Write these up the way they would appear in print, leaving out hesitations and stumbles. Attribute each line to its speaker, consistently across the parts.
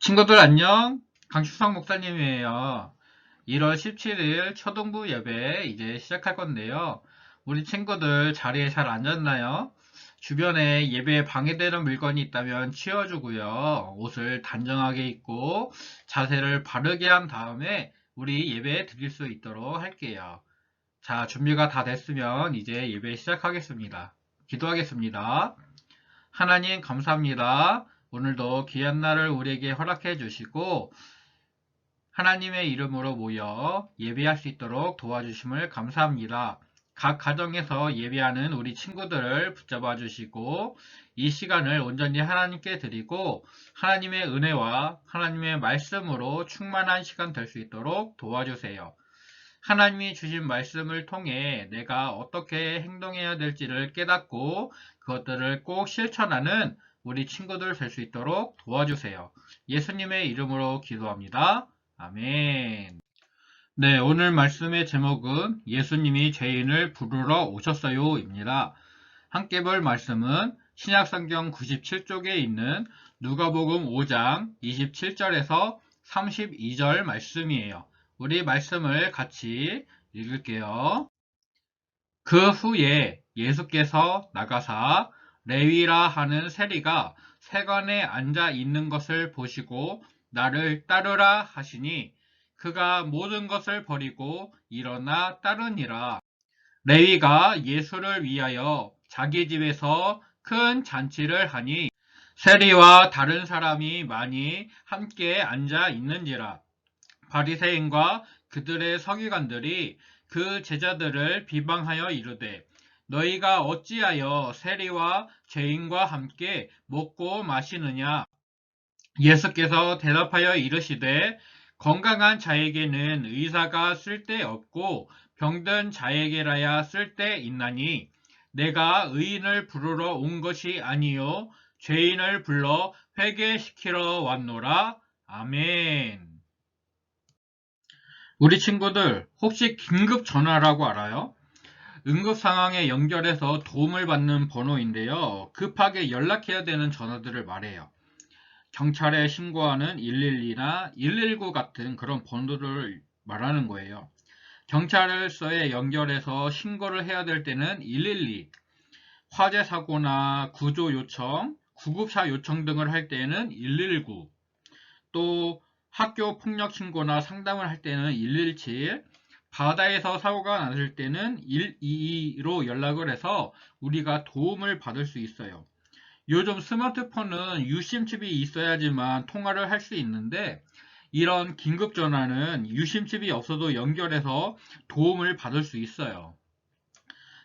Speaker 1: 친구들 안녕. 강식성 목사님이에요. 1월 17일 초등부 예배 이제 시작할 건데요. 우리 친구들 자리에 잘 앉았나요? 주변에 예배에 방해되는 물건이 있다면 치워주고요. 옷을 단정하게 입고 자세를 바르게 한 다음에 우리 예배 드릴 수 있도록 할게요. 자, 준비가 다 됐으면 이제 예배 시작하겠습니다. 기도하겠습니다. 하나님 감사합니다. 오늘도 귀한 날을 우리에게 허락해 주시고 하나님의 이름으로 모여 예배할 수 있도록 도와주심을 감사합니다. 각 가정에서 예배하는 우리 친구들을 붙잡아 주시고 이 시간을 온전히 하나님께 드리고 하나님의 은혜와 하나님의 말씀으로 충만한 시간 될 수 있도록 도와주세요. 하나님이 주신 말씀을 통해 내가 어떻게 행동해야 될지를 깨닫고 그것들을 꼭 실천하는 우리 친구들 될 수 있도록 도와주세요. 예수님의 이름으로 기도합니다. 아멘. 네, 오늘 말씀의 제목은 예수님이 죄인을 부르러 오셨어요입니다. 함께 볼 말씀은 신약성경 97쪽에 있는 누가복음 5장 27절에서 32절 말씀이에요. 우리 말씀을 같이 읽을게요. 그 후에 예수께서 나가사 레위라 하는 세리가 세관에 앉아 있는 것을 보시고 나를 따르라 하시니 그가 모든 것을 버리고 일어나 따르니라. 레위가 예수를 위하여 자기 집에서 큰 잔치를 하니 세리와 다른 사람이 많이 함께 앉아 있는지라. 바리새인과 그들의 서기관들이 그 제자들을 비방하여 이르되 너희가 어찌하여 세리와 죄인과 함께 먹고 마시느냐. 예수께서 대답하여 이르시되 건강한 자에게는 의사가 쓸데없고 병든 자에게라야 쓸데있나니 내가 의인을 부르러 온 것이 아니요 죄인을 불러 회개시키러 왔노라. 아멘. 우리 친구들 혹시 긴급 전화라고 알아요? 응급 상황에 연결해서 도움을 받는 번호인데요. 급하게 연락해야 되는 전화들을 말해요. 경찰에 신고하는 112나 119 같은 그런 번호를 말하는 거예요. 경찰서에 연결해서 신고를 해야 될 때는 112, 화재 사고나 구조 요청, 구급차 요청 등을 할 때는 119, 또 학교 폭력 신고나 상담을 할 때는 117, 바다에서 사고가 났을 때는 122로 연락을 해서 우리가 도움을 받을 수 있어요. 요즘 스마트폰은 유심칩이 있어야지만 통화를 할 수 있는데 이런 긴급전화는 유심칩이 없어도 연결해서 도움을 받을 수 있어요.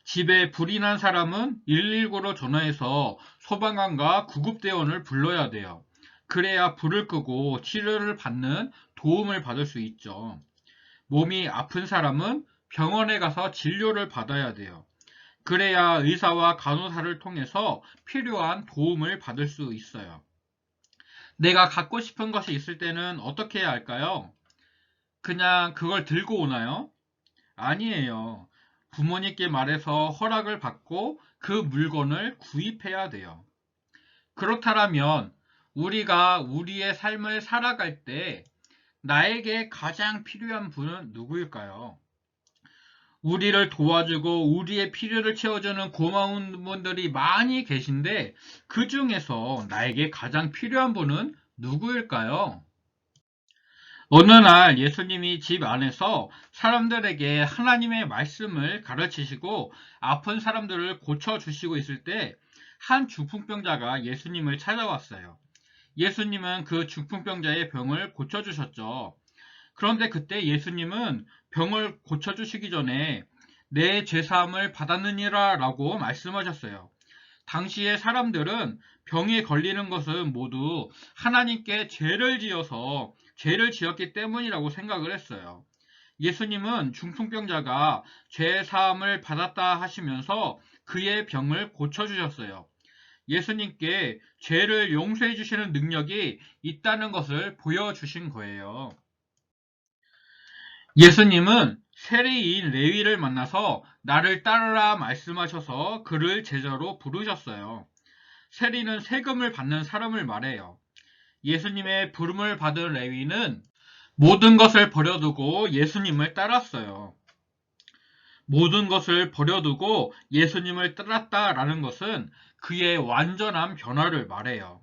Speaker 1: 집에 불이 난 사람은 119로 전화해서 소방관과 구급대원을 불러야 돼요. 그래야 불을 끄고 치료를 받는 도움을 받을 수 있죠. 몸이 아픈 사람은 병원에 가서 진료를 받아야 돼요. 그래야 의사와 간호사를 통해서 필요한 도움을 받을 수 있어요. 내가 갖고 싶은 것이 있을 때는 어떻게 해야 할까요? 그냥 그걸 들고 오나요? 아니에요. 부모님께 말해서 허락을 받고 그 물건을 구입해야 돼요. 그렇다면 우리가 우리의 삶을 살아갈 때 나에게 가장 필요한 분은 누구일까요? 우리를 도와주고 우리의 필요를 채워주는 고마운 분들이 많이 계신데 그 중에서 나에게 가장 필요한 분은 누구일까요? 어느 날 예수님이 집 안에서 사람들에게 하나님의 말씀을 가르치시고 아픈 사람들을 고쳐주시고 있을 때 한 중풍병자가 예수님을 찾아왔어요. 예수님은 그 중풍병자의 병을 고쳐주셨죠. 그런데 그때 예수님은 병을 고쳐주시기 전에 내 죄사함을 받았느니라 라고 말씀하셨어요. 당시의 사람들은 병에 걸리는 것은 모두 하나님께 죄를 지어서 죄를 지었기 때문이라고 생각을 했어요. 예수님은 중풍병자가 죄 사함을 받았다 하시면서 그의 병을 고쳐주셨어요. 예수님께 죄를 용서해 주시는 능력이 있다는 것을 보여주신 거예요. 예수님은 세리인 레위를 만나서 나를 따르라 말씀하셔서 그를 제자로 부르셨어요. 세리는 세금을 받는 사람을 말해요. 예수님의 부름을 받은 레위는 모든 것을 버려두고 예수님을 따랐어요. 모든 것을 버려두고 예수님을 따랐다라는 것은 그의 완전한 변화를 말해요.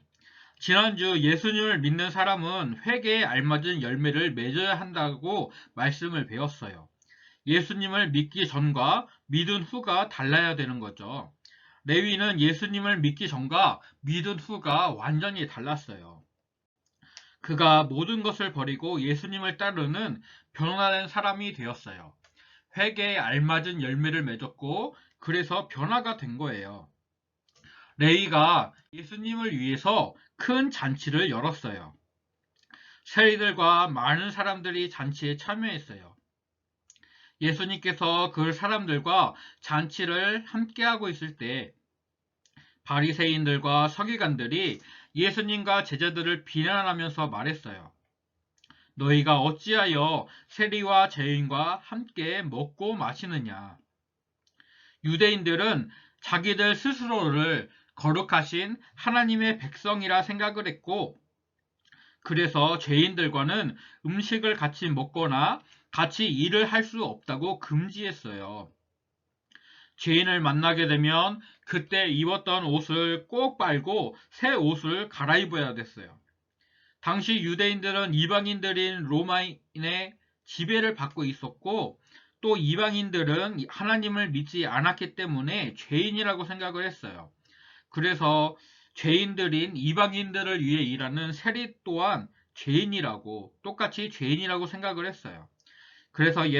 Speaker 1: 지난주 예수님을 믿는 사람은 회개에 알맞은 열매를 맺어야 한다고 말씀을 배웠어요. 예수님을 믿기 전과 믿은 후가 달라야 되는 거죠. 레위는 예수님을 믿기 전과 믿은 후가 완전히 달랐어요. 그가 모든 것을 버리고 예수님을 따르는 변화된 사람이 되었어요. 회개에 알맞은 열매를 맺었고 그래서 변화가 된 거예요. 레위가 예수님을 위해서 큰 잔치를 열었어요. 세리들과 많은 사람들이 잔치에 참여했어요. 예수님께서 그 사람들과 잔치를 함께하고 있을 때 바리새인들과 서기관들이 예수님과 제자들을 비난하면서 말했어요. 너희가 어찌하여 세리와 죄인과 함께 먹고 마시느냐. 유대인들은 자기들 스스로를 거룩하신 하나님의 백성이라 생각을 했고 그래서 죄인들과는 음식을 같이 먹거나 같이 일을 할 수 없다고 금지했어요. 죄인을 만나게 되면 그때 입었던 옷을 꼭 빨고 새 옷을 갈아입어야 됐어요. 당시 유대인들은 이방인들인 로마인의 지배를 받고 있었고 또 이방인들은 하나님을 믿지 않았기 때문에 죄인이라고 생각을 했어요. 그래서 죄인들인 이방인들을 위해 일하는 세리 또한 죄인이라고 똑같이 죄인이라고 생각을 했어요. 그래서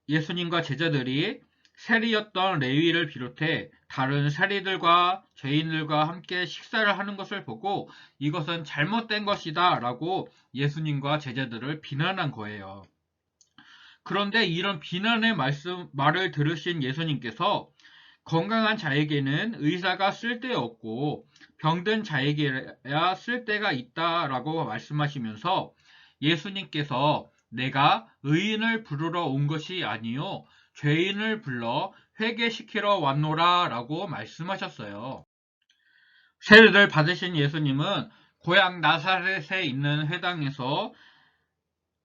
Speaker 1: 예수님과 제자들이 세리였던 레위를 비롯해 다른 세리들과 죄인들과 함께 식사를 하는 것을 보고 이것은 잘못된 것이다 라고 예수님과 제자들을 비난한 거예요. 그런데 이런 비난의 말을 들으신 예수님께서 건강한 자에게는 의사가 쓸데없고 병든 자에게야 쓸데가 있다라고 말씀하시면서 예수님께서 내가 의인을 부르러 온 것이 아니요 죄인을 불러 회개시키러 왔노라 라고 말씀하셨어요. 세례를 받으신 예수님은 고향 나사렛에 있는 회당에서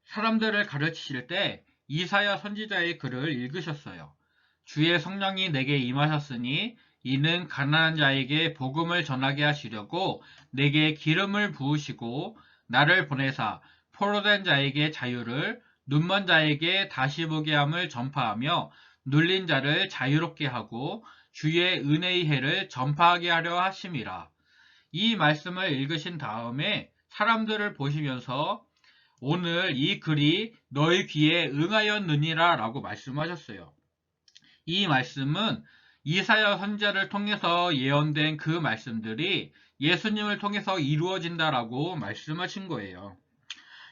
Speaker 1: 사람들을 가르치실 때 이사야 선지자의 글을 읽으셨어요. 주의 성령이 내게 임하셨으니 이는 가난한 자에게 복음을 전하게 하시려고 내게 기름을 부으시고 나를 보내사 포로된 자에게 자유를 눈먼 자에게 다시 보게 함을 전파하며 눌린 자를 자유롭게 하고 주의 은혜의 해를 전파하게 하려 하심이라. 이 말씀을 읽으신 다음에 사람들을 보시면서 오늘 이 글이 너희 귀에 응하였느니라 라고 말씀하셨어요. 이 말씀은 이사야 선지자를 통해서 예언된 그 말씀들이 예수님을 통해서 이루어진다라고 말씀하신 거예요.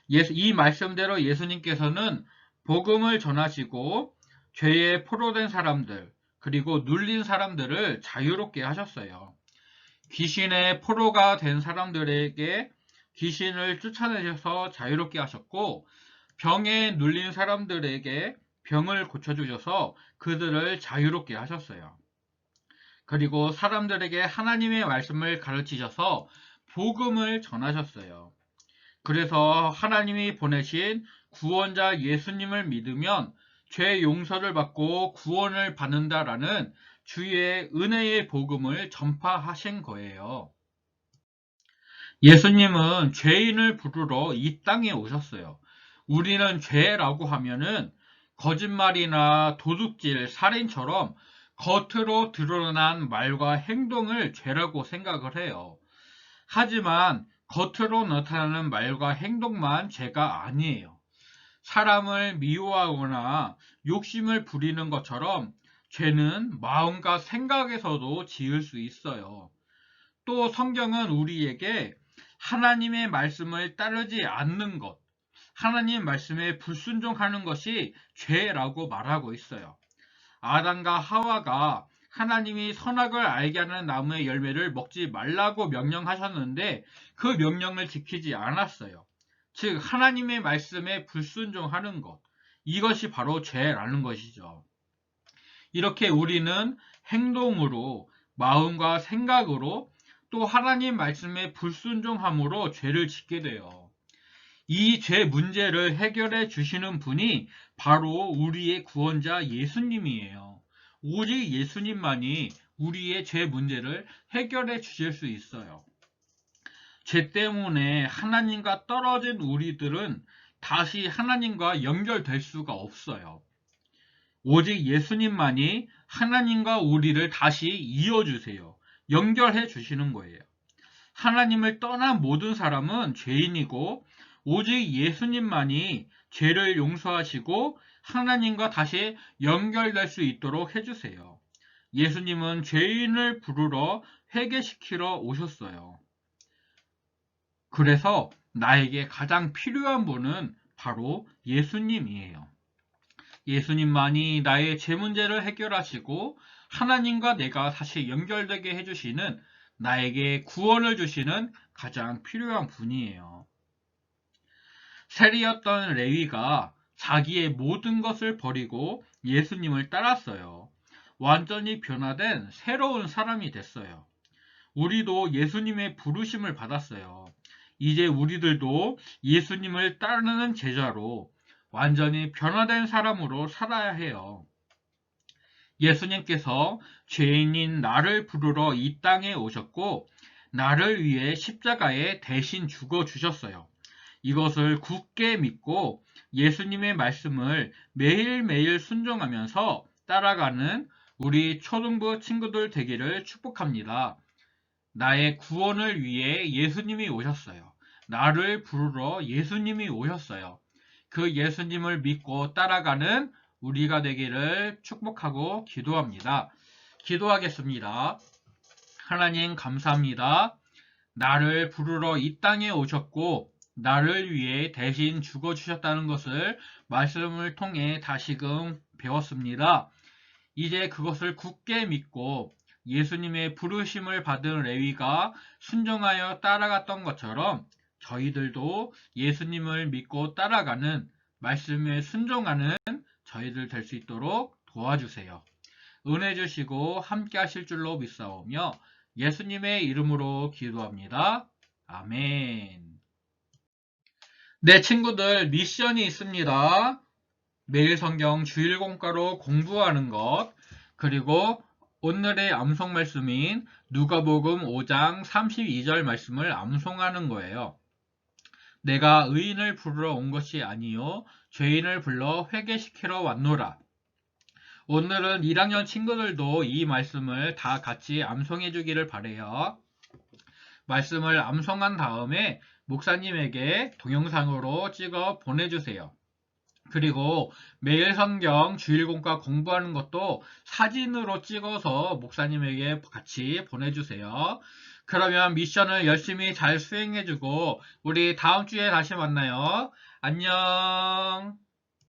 Speaker 1: 이 말씀대로 예수님께서는 복음을 전하시고 죄에 포로된 사람들 그리고 눌린 사람들을 자유롭게 하셨어요. 귀신의 포로가 된 사람들에게 귀신을 쫓아내셔서 자유롭게 하셨고 병에 눌린 사람들에게 병을 고쳐주셔서 그들을 자유롭게 하셨어요. 그리고 사람들에게 하나님의 말씀을 가르치셔서 복음을 전하셨어요. 그래서 하나님이 보내신 구원자 예수님을 믿으면 죄 용서를 받고 구원을 받는다라는 주의 은혜의 복음을 전파하신 거예요. 예수님은 죄인을 부르러 이 땅에 오셨어요. 우리는 죄라고 하면은 거짓말이나 도둑질, 살인처럼 겉으로 드러난 말과 행동을 죄라고 생각을 해요. 하지만 겉으로 나타나는 말과 행동만 죄가 아니에요. 사람을 미워하거나 욕심을 부리는 것처럼 죄는 마음과 생각에서도 지을 수 있어요. 또 성경은 우리에게 하나님의 말씀을 따르지 않는 것, 하나님 말씀에 불순종하는 것이 죄라고 말하고 있어요. 아담과 하와가 하나님이 선악을 알게 하는 나무의 열매를 먹지 말라고 명령하셨는데 그 명령을 지키지 않았어요. 즉 하나님의 말씀에 불순종하는 것, 이것이 바로 죄라는 것이죠. 이렇게 우리는 행동으로, 마음과 생각으로 또 하나님 말씀에 불순종함으로 죄를 짓게 돼요. 이 죄 문제를 해결해 주시는 분이 바로 우리의 구원자 예수님이에요. 오직 예수님만이 우리의 죄 문제를 해결해 주실 수 있어요. 죄 때문에 하나님과 떨어진 우리들은 다시 하나님과 연결될 수가 없어요. 오직 예수님만이 하나님과 우리를 다시 이어주세요. 연결해 주시는 거예요. 하나님을 떠난 모든 사람은 죄인이고 오직 예수님만이 죄를 용서하시고 하나님과 다시 연결될 수 있도록 해주세요. 예수님은 죄인을 부르러 회개시키러 오셨어요. 그래서 나에게 가장 필요한 분은 바로 예수님이에요. 예수님만이 나의 죄 문제를 해결하시고 하나님과 내가 다시 연결되게 해주시는 나에게 구원을 주시는 가장 필요한 분이에요. 세리였던 레위가 자기의 모든 것을 버리고 예수님을 따랐어요. 완전히 변화된 새로운 사람이 됐어요. 우리도 예수님의 부르심을 받았어요. 이제 우리들도 예수님을 따르는 제자로 완전히 변화된 사람으로 살아야 해요. 예수님께서 죄인인 나를 부르러 이 땅에 오셨고 나를 위해 십자가에 대신 죽어 주셨어요. 이것을 굳게 믿고 예수님의 말씀을 매일매일 순종하면서 따라가는 우리 초등부 친구들 되기를 축복합니다. 나의 구원을 위해 예수님이 오셨어요. 나를 부르러 예수님이 오셨어요. 그 예수님을 믿고 따라가는 우리가 되기를 축복하고 기도합니다. 기도하겠습니다. 하나님 감사합니다. 나를 부르러 이 땅에 오셨고 나를 위해 대신 죽어주셨다는 것을 말씀을 통해 다시금 배웠습니다. 이제 그것을 굳게 믿고 예수님의 부르심을 받은 레위가 순종하여 따라갔던 것처럼 저희들도 예수님을 믿고 따라가는 말씀에 순종하는 저희들 될 수 있도록 도와주세요. 은혜 주시고 함께 하실 줄로 믿사오며 예수님의 이름으로 기도합니다. 아멘. 네, 친구들 미션이 있습니다. 매일 성경 주일 공과로 공부하는 것, 그리고 오늘의 암송 말씀인 누가복음 5장 32절 말씀을 암송하는 거예요. 내가 의인을 부르러 온 것이 아니요 죄인을 불러 회개시키러 왔노라. 오늘은 1학년 친구들도 이 말씀을 다 같이 암송해 주기를 바래요. 말씀을 암송한 다음에 목사님에게 동영상으로 찍어 보내주세요. 그리고 매일 성경 주일공과 공부하는 것도 사진으로 찍어서 목사님에게 같이 보내주세요. 그러면 미션을 열심히 잘 수행해주고 우리 다음 주에 다시 만나요. 안녕.